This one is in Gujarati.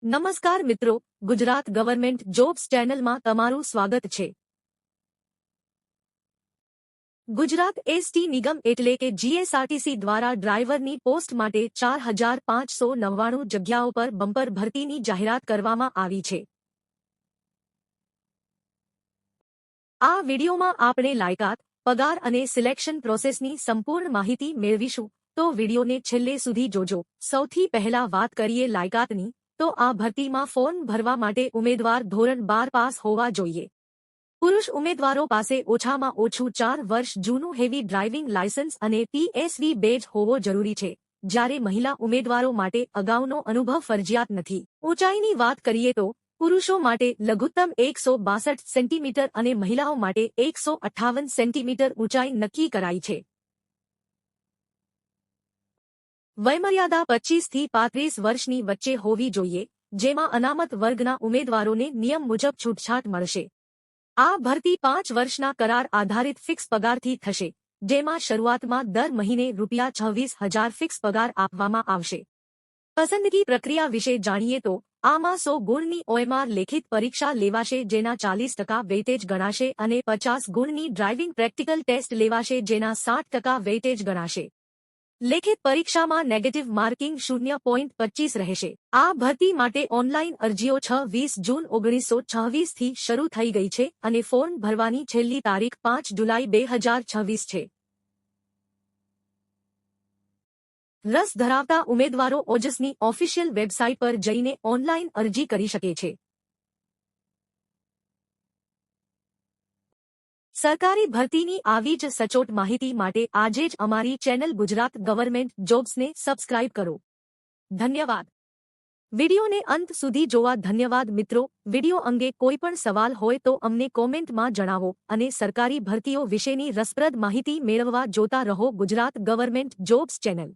નમસ્કાર મિત્રો, ગુજરાત ગવર્મેન્ટ જોબ્સ ચેનલમાં તમારું સ્વાગત છે। ગુજરાત એસટી નિગમ એટલે કે જીએસઆરટીસી દ્વારા ડ્રાઈવરની પોસ્ટ માટે 4599 જગ્યાઓ પર બમ્પર ભરતીની જાહેરાત કરવામાં આવી છે। આ વિડીયોમાં આપણે લાયકાત, પગાર અને સિલેક્શન પ્રોસેસની સંપૂર્ણ માહિતી મેળવીશું, તો વિડીયોને છેલ્લે સુધી જોજો। સૌથી પહેલા વાત કરીએ લાયકાતની, તો આ ભરતીમાં ફોર્મ ભરવા માટે ઉમેદવાર ધોરણ 12 પાસ હોવા જોઈએ। પુરુષ ઉમેદવારો પાસે ઓછામાં ઓછું 4 વર્ષ જૂનું હેવી ડ્રાઇવિંગ લાયસન્સ અને PSV બેજ હોવો જરૂરી છે, જ્યારે મહિલા ઉમેદવારો માટે અગાઉનો અનુભવ ફરજિયાત નથી। ઊંચાઈની વાત કરીએ તો પુરુષો માટે લઘુત્તમ 162 સેન્ટીમીટર અને મહિલાઓ માટે 158 સેન્ટીમીટર ઊંચાઈ નક્કી કરાઈ છે। વયમર્યાદા 25 થી 35 વર્ષની વચ્ચે હોવી જોઈએ, જેમાં અનામત વર્ગના ઉમેદવારોને નિયમ મુજબ છૂટછાટ મળશે। આ ભરતી 5 વર્ષના કરાર આધારિત ફિક્સ પગારથી થશે, જેમાં શરૂઆતમાં દર મહિને ₹26,000 ફિક્સ પગાર આપવામાં આવશે। પસંદગી પ્રક્રિયા વિશે જાણીએ તો આમાં 100 ગુણની OMR લેખિત પરીક્ષા લેવાશે, જેના 40% વેઇટેજ ગણાશે, અને 50 ગુણની ડ્રાઇવિંગ પ્રેક્ટિકલ ટેસ્ટ લેવાશે, જેના 60% વેઇટેજ ગણાશે। લેખિત પરીક્ષામાં નેગેટિવ માર્કિંગ 0.25 રહેશે। આ ભરતી માટે ઓનલાઈન અરજીઓ 26 જૂન 1926 થી શરૂ થઈ ગઈ છે અને ફોર્મ ભરવાની છેલ્લી તારીખ 5 જુલાઈ 2026 છે। રસ ધરાવતા ઉમેદવારો ઓજસની ઓફિશિયલ વેબસાઇટ પર જઈને ઓનલાઈન અરજી કરી શકે છે। સરકારી ભરતીની આવી જ સચોટ માહિતી માટે આજે જ અમારી ચેનલ ગુજરાત ગવર્મેન્ટ જોબ્સને સબસ્ક્રાઇબ કરો। ધન્યવાદ। વિડીયોને અંત સુધી જોવા ધન્યવાદ મિત્રો। વિડીયો અંગે કોઈ પણ સવાલ હોય તો અમને કોમેન્ટમાં જણાવો અને સરકારી ભરતીઓ વિશેની રસપ્રદ માહિતી મેળવવા જોતા રહો ગુજરાત ગવર્મેન્ટ જોબ્સ ચેનલ।